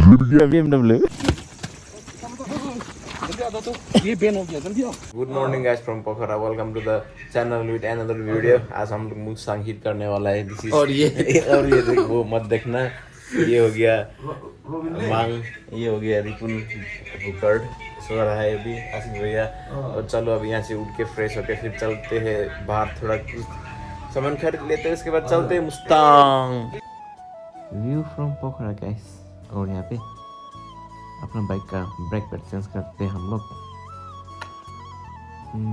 BMW. Good morning guys from Pokhara, welcome to the channel with another video. आज हम लोग Mustang hit करने वाला है। दिस इज और ये देख, वो मत देखना। ये हो गया मांग, ये हो गया रिपुन बुकर्ड, सो रहा है अभी आसिफ भैया। और चलो अभी यहाँ से उठ के फ्रेश होके फिर चलते हैं बाहर, थोड़ा सामान खरीद लेते हैं, उसके बाद चलते हैं Mustang. View from Pokhara guys. और यहाँ पे अपना बाइक का ब्रेक पैड चेंज करते हैं हम लोग।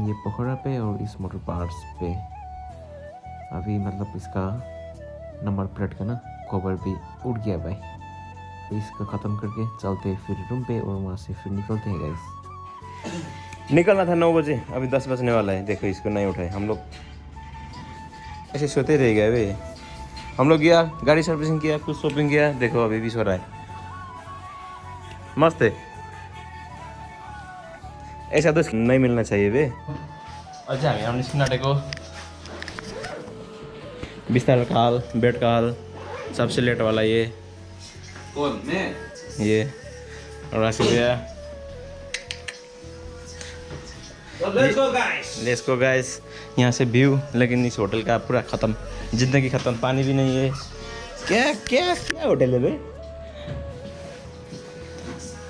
ये पोखरा पे और इस मोटर पार्ट्स पे अभी मतलब इसका नंबर प्लेट का ना कवर भी उड़ गया भाई। तो इसको ख़त्म करके चलते हैं फिर रूम पे और वहाँ से फिर निकलते हैं गाइस। निकलना था 9 बजे, अभी 10 बजने वाला है। देखो इसको नहीं उठाए, हम लोग ऐसे सोते रह गए भाई। हम लोग गया गाड़ी सर्विसिंग किया, कुछ शॉपिंग किया, देखो अभी भी सो रहा है। मस्त है, ऐसा तो नहीं मिलना चाहिए बे। अच्छा हमने सिनाटे को बिस्तर का हाल, बेड का हाल, सबसे लेट वाला ये कौन मैं ये और आसिफ भैया। Let's go guys. यहाँ से व्यू, लेकिन इस होटल का पूरा ख़त्म, जिंदगी ख़त्म, पानी भी नहीं है। क्या क्या क्या होटल है बे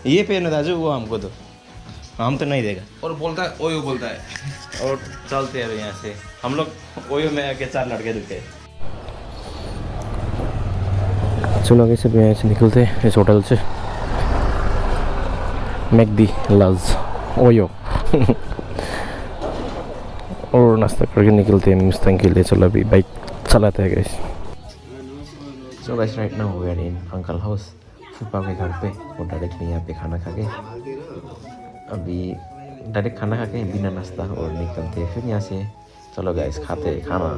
ये पे ना दाजू, वो हमको तो हम तो नहीं देगा। और बोलता है ओयो बोलता है। और चलते हैं यहाँ से हम लोग। ओयो में आके 4 लड़के रुके। चलो आगे से यहाँ से निकलते हैं इस होटल से। मैकडी लज ओयो और नाश्ता करके निकलते हैं मुस्तांग के लिए। चलो अभी बाइक चलाते हैं guys. So guys right now we are in uncle house, फूफा के घर पे। और डायरेक्टली यहाँ पे खाना खा के, अभी डायरेक्ट खाना खा के बिना नाश्ता और निकलते हैं फिर यहाँ से। चलो गाइस खाते हैं खाना।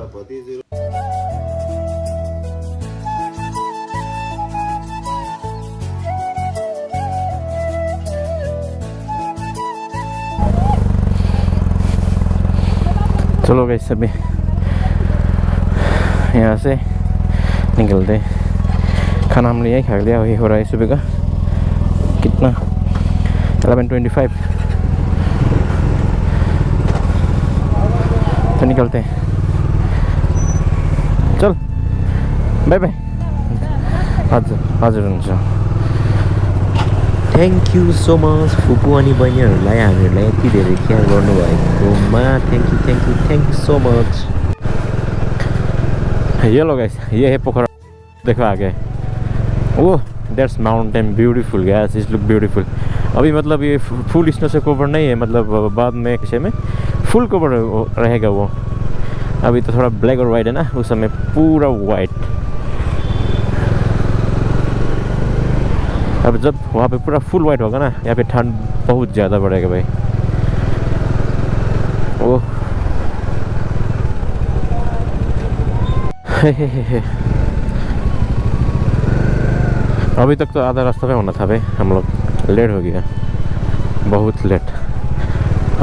चलो गाइस अभी यहाँ से निकलते। खाना हमने यही खा लिया, वही हो रहा है सुबह का कितना 11:25। तो निकलते हैं, चल बाय बाय। हजुर हजुर हुन्छ। थ्याङ्क यू सो मच फुपू अनि बहिनीहरूलाई हामीहरूलाई यति धेरै केयर गर्नुभएकोमा। Thank you so much. ये लो गाइस, ये है पोखरा, देखो आगे वो that's mountain, beautiful guys, it's look beautiful. अभी मतलब ये फुल स्नो से कवर नहीं है, मतलब बाद में किसी में फुल कवर रहेगा वो। अभी तो थोड़ा ब्लैक और वाइट है ना, उस समय पूरा वाइट। अब जब वहाँ पे पूरा फुल वाइट होगा ना, यहाँ पे ठंड बहुत ज़्यादा बढ़ेगा भाई। ओ अभी तक तो आधा रास्ता में होना था भाई, हम लोग लेट हो गया, बहुत लेट।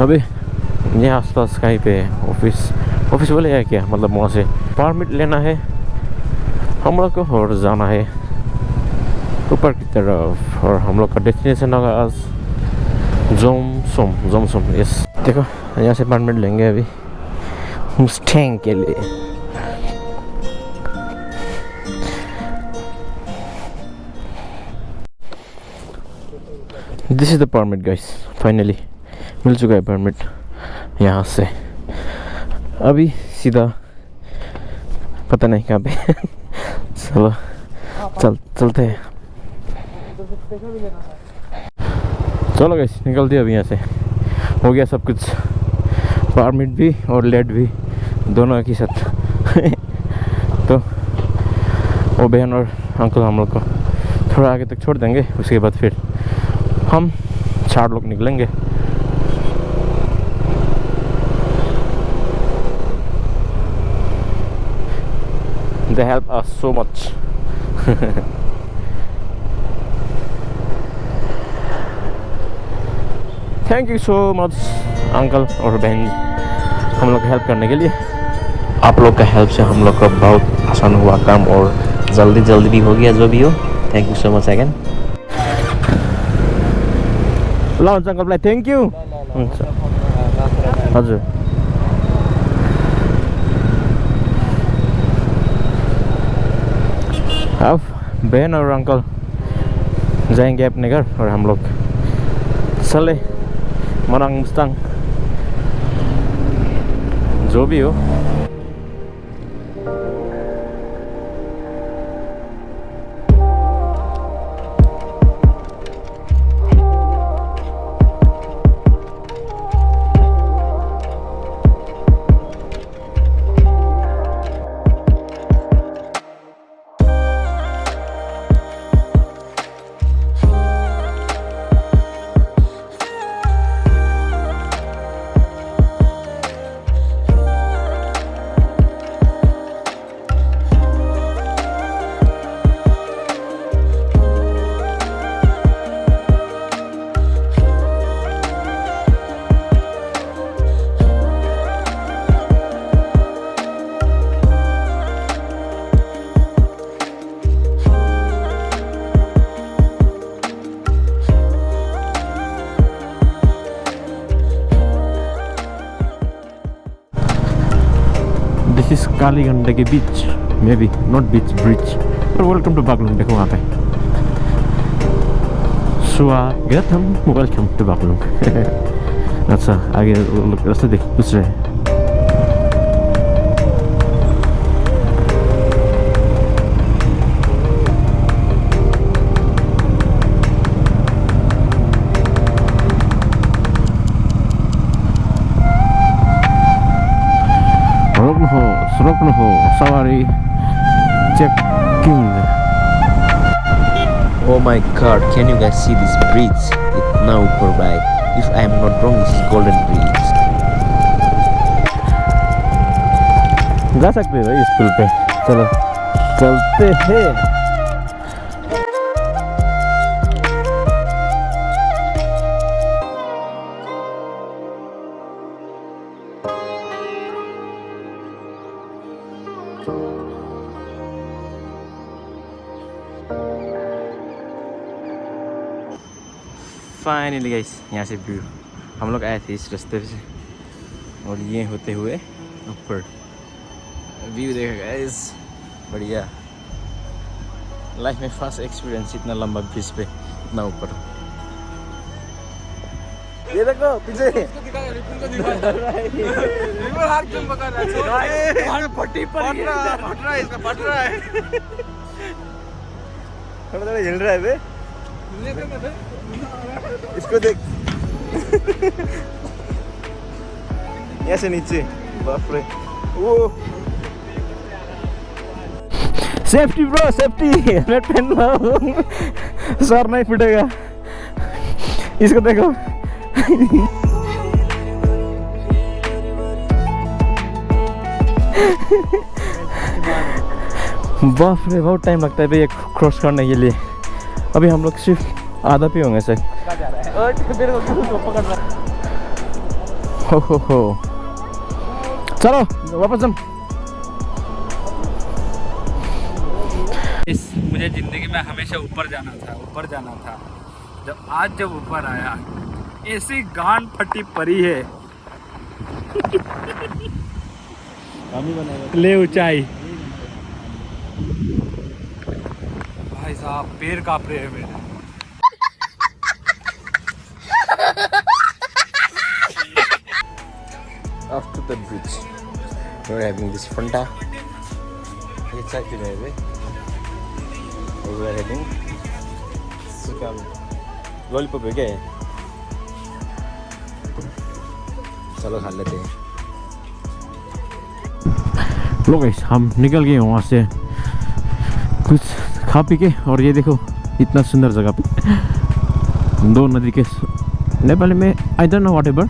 अभी यहाँ आसपास कहीं पे ऑफिस बोले है क्या, मतलब वहाँ से परमिट लेना है हम लोग को और जाना है ऊपर की तरफ। और हम लोग का डेस्टिनेशन होगा आज जोमसोम। यस देखो यहाँ से परमिट लेंगे अभी मुस्टैंग के लिए। This is the permit guys, finally मिल चुका है परमिट यहाँ से। अभी सीधा पता नहीं कहाँ पे चलो चलते हैं। चलो गाइस निकलते हैं अभी यहाँ से। हो गया सब कुछ, परमिट भी और लेट भी दोनों एक ही साथ तो वो बहन और अंकल हम लोग को थोड़ा आगे तक छोड़ देंगे, उसके बाद फिर हम 4 लोग निकलेंगे। They help us so much. Thank you so much uncle और बहन, हम लोग हेल्प करने के लिए। आप लोग का हेल्प से हम लोग का बहुत आसान हुआ काम और जल्दी भी हो गया जो भी हो। Thank you so much again. ल हुन्छ अङ्कल थ्याङ्क यू हुन्छ हजुर अब बहन और अंकल जाएंगे अपने घर और हम लोग चले मनांग मुस्तांग जो भी हो This is Kaligandagi beach, maybe not beach, bridge. But welcome to Baglung. देखो वहाँ पे स्वागतम, welcome to Baglung. अच्छा आगे लोग रास्ते देख पूछ रहे हैं. रोक्नु हो सवारी checking. Oh my god, can you guys see this bridge? इतना ऊपर भाई. If I am not wrong, this is Golden Bridge. जा सकते हो इस पुल पे. चलो चलते हैं. फाइनली गाइस यहाँ से व्यू हम लोग आए थे इस रास्ते से और ये होते हुए ऊपर व्यू देखा गाइस बढ़िया. लाइफ में फर्स्ट एक्सपीरियंस इतना लंबा ब्रिज पे इतना ऊपर. ये देखो पीछे फट रहा है थोड़ा हिल रहा है बे. इसको देख यहाँ से नीचे. बाप रे. वो सेफ्टी ब्रो सेफ्टी. हेलमेट पहन लो सर नहीं फुटेगा. इसको देखो. बाप रे बहुत टाइम लगता है भैया क्रॉस करने के लिए. अभी हम लोग सिर्फ आधा पे होंगे सर. हो चलो वापस हम. मुझे जिंदगी में हमेशा ऊपर जाना था. जब ऊपर आया ऐसी गांड फटी पड़ी है. ले ऊंचाई भाई साहब पैर कांप रहे हैं मेरे. After the bridge, we're having this Fanta. It's actually very. We're having Sukam lollipop है क्या? चलो खा लेते हैं. लो गाइस हम निकल गए वहाँ से कुछ खा पी के. और ये देखो इतना सुंदर जगह पे दो नदी के नेपाली में आई डोंट नो व्हाटएवर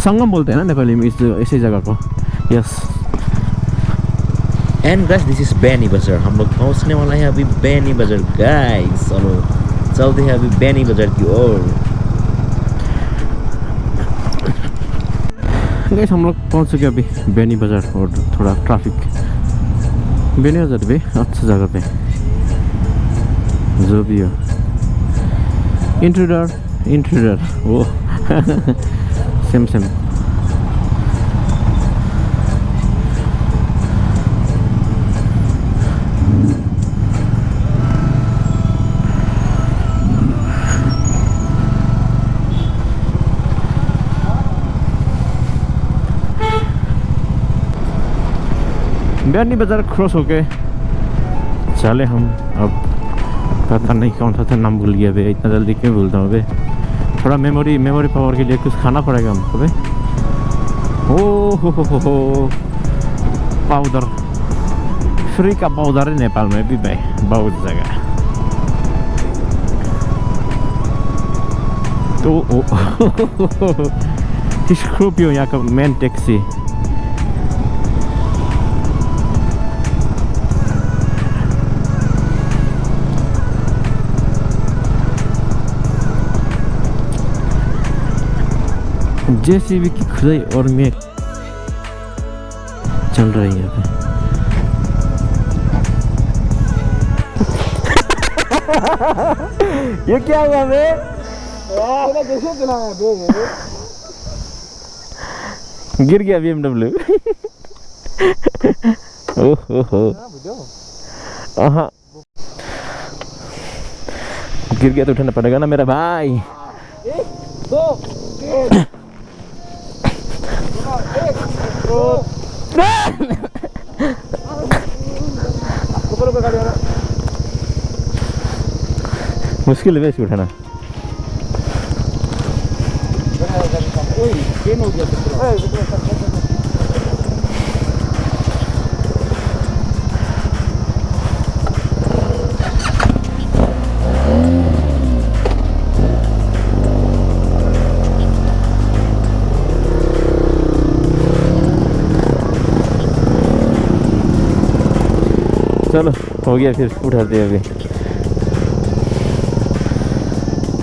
संगम बोलते हैं ना नेपाली में इसी जगह को. Yes and guys this is Beni Bazar. हम लोग पहुंचने वाला है अभी बेनी बाजार गाइस. चलो चलते हैं अभी बेनी बाजार की ओर. गाइस हम लोग पहुंच चुके अभी बेनी बाजार. और थोड़ा ट्रैफिक. बेनी बाजार भी अच्छा जगह पे जो भी हो. इंट्रोडर इंटीरियर वो सेम सेम बयानी बाजार क्रॉस होके चले हम अब। पता नहीं कौन सा था, नाम भूल गया बे, इतना जल्दी क्यों भूलता हूँ बे। थोड़ा मेमोरी पावर के लिए कुछ खाना पड़ेगा हमको बे। ओ हो पाउडर, फ्री का पाउडर है नेपाल में भी भाई, बहुत जगह। तो स्कॉर्पियो यहाँ का मेन टैक्सी। जेसीबी की खुदाई और मैं चल रही है यहाँ पे। ये क्या हुआ बे? गिर गया BMW। ओहो हाँ, गिर गया तो उठाना पड़ेगा ना मेरा भाई। मुश्किल है इसको उठाना। चलो हो गया, फिर उठाते हैं। अभी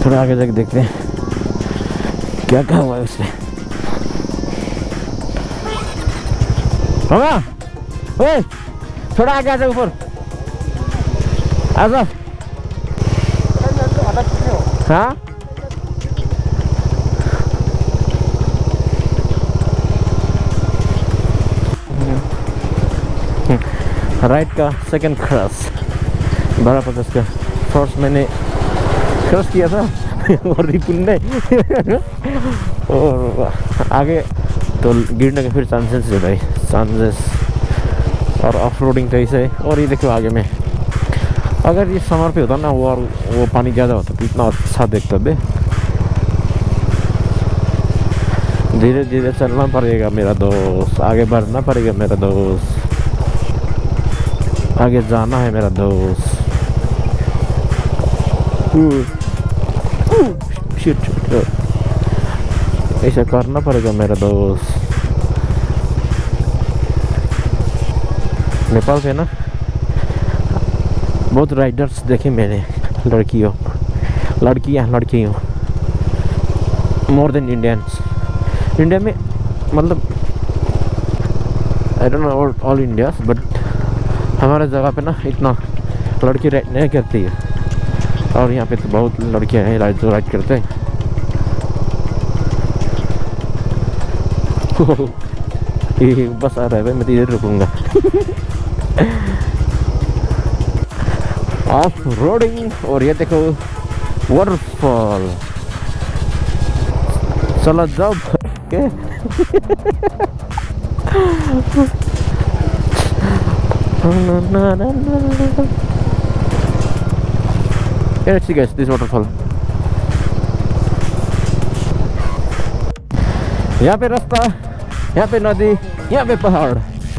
थोड़ा आगे जाके देखते हैं क्या क्या हुआ है उसमें। होगा ओए, थोड़ा आगे आ जाओ, ऊपर आ जाओ। हाँ राइट का सेकंड क्रॉस 1250 का। फर्स्ट मैंने क्रॉस किया था और रिपुन ने और आगे तो गिरने के फिर चांसेस है भाई, चांसेस। और ऑफ रोडिंग तो ऐसे है। और ये देखो आगे में, अगर ये समर पे होता ना वो पानी ज़्यादा होता तो इतना अच्छा देखता बे। धीरे धीरे चलना पड़ेगा मेरा दोस्त, आगे बढ़ना पड़ेगा मेरा दोस्त, आगे जाना है मेरा दोस्त। शिट, ऐसा करना पड़ेगा मेरा दोस्त। नेपाल पे ना बहुत राइडर्स देखे मैंने, लड़कियों मोर देन इंडियंस। इंडिया में मतलब आई don't know all India's, but हमारे जगह पे ना इतना लड़की राइड नहीं करती है। और यहाँ पे तो बहुत लड़कियाँ हैं राइड करते हैं। ये बस आ रहा है भाई, मैं तो इधर रुकूंगा। Off roading. और ये देखो वाटरफॉल। चलो जाओ के Yeah, let's see guys, this waterfall. यहाँ पे रास्ता, यहाँ पे नदी, यहाँ पे पहाड़।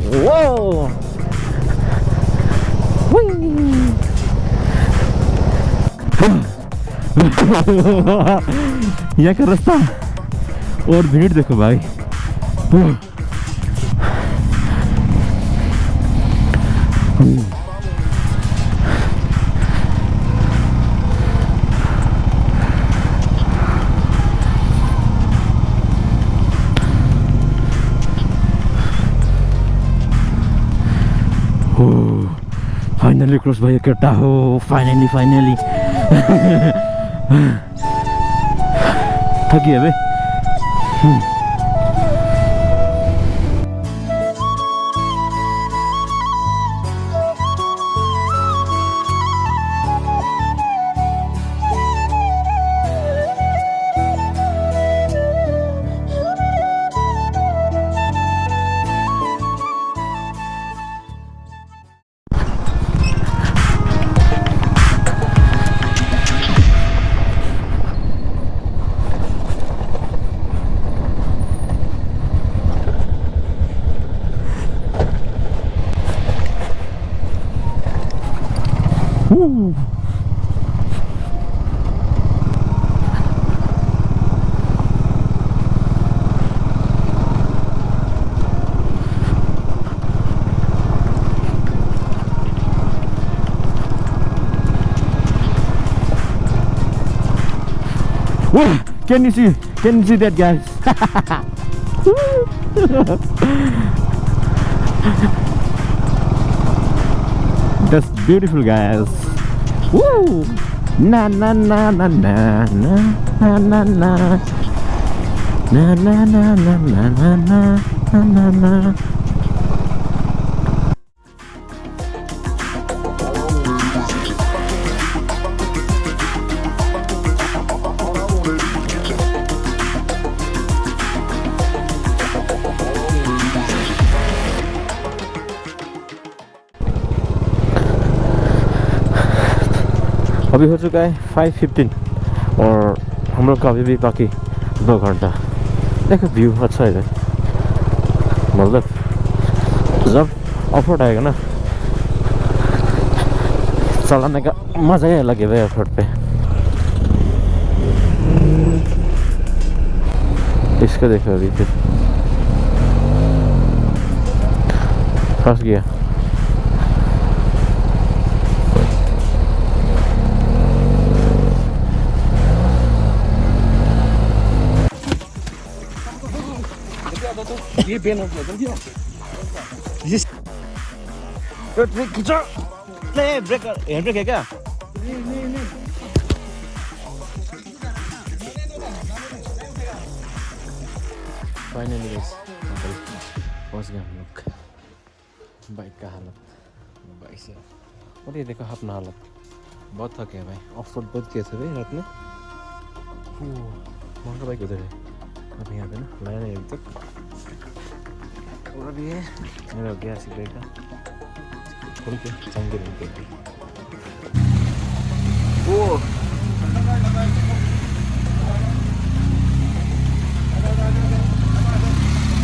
वो यहाँ का रास्ता और भीड़ देखो भाई। फाइनली क्रॉस भाई करता हो, फाइनली थकी है बे Whoa, can you see that, guys? That's beautiful, guys. Woo! Na na na na na na na na na na na na na na na na na. अभी हो चुका है 5:15 और हम लोग का अभी भी बाकी 2 घंटा। देखो व्यू अच्छा है, मतलब जब ऑफ रोड आएगा ना चलाने का मजा ही अलग है ऑफ रोड पे। इसको देखो अभी फिर फंस गया। ये पेन हो गया जल्दी ये ब्रेक खींचो ले ब्रेक हैंड ब्रेक है क्या नहीं फाइनली गाइस पहुंच गए हम लोग। बाइक का हालत बाइक से और ये देखो अपना हालत बहुत थके हैं भाई। ऑफ रोड बहुत किए थे भाई रात में। वहाँ का बाइक उधर है अब यहाँ पे ना लाया नहीं अभी तक। और अभी है मेरा हो गया सिगरेट का खोल के चंगे रंग के वो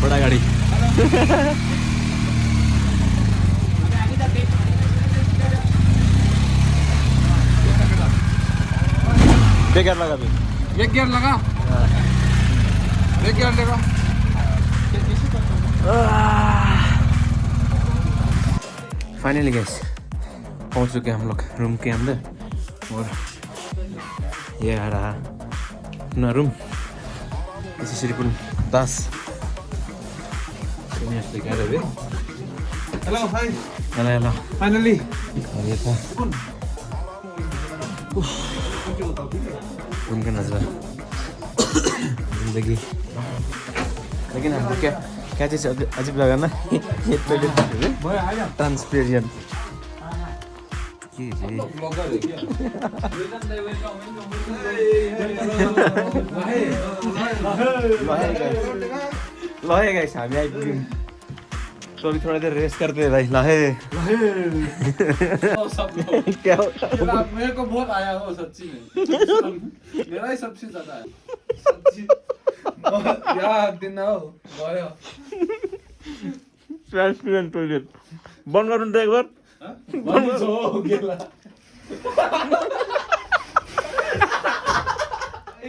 बड़ा गाड़ी बेकार लगा भी एक गियर लगा एक गियर लगा। फाइनली गैस पहुंच चुके हैं हम लोग रूम के अंदर और ये आ रहा अपना रूम। इसी Shripur 10 hello hi hello finally और ये था रूम का नज़ारा जिंदगी। लेकिन हमको क्या चीज़ अजीब लगा ना ये टॉयलेट ट्रांसपेरेंट लहे गाइस हामी आइपुग्यौँ। तो अभी थोड़ा देर रेस्ट करते हैं भाई। लहे क्या मेरे को बहुत आया हो सच्ची में मेरा ही सबसे ज्यादा है सच्ची यार दिन हो गयो ट्रांसपेरेंट टॉयलेट बंद गर्नु त एक बार बंद हो गेला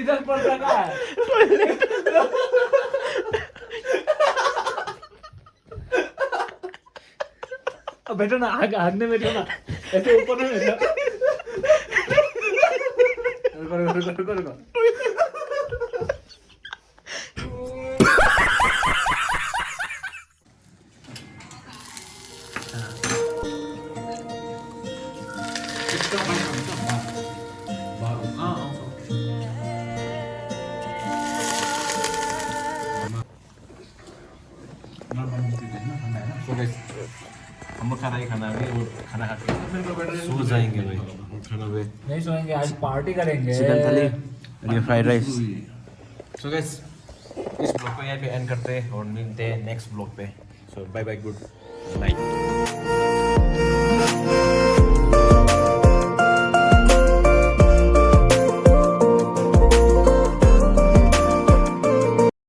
इधर पड़ता का अब बैठो ना हागने बैठो ना ऐसे ऊपर नहीं बैठो रुको तो गाइस हम लोग खाना ही खाना अभी और खाना खा के सो जाएंगे भाई खाना पे नहीं सोएंगे, आज पार्टी करेंगे। चिकन थाली और ये फ्राइड राइस। सो गाइस इस ब्लॉग को यहाँ पे एंड करते हैं और मिलते हैं नेक्स्ट ब्लॉग पे। सो बाय बाय, गुड नाइट।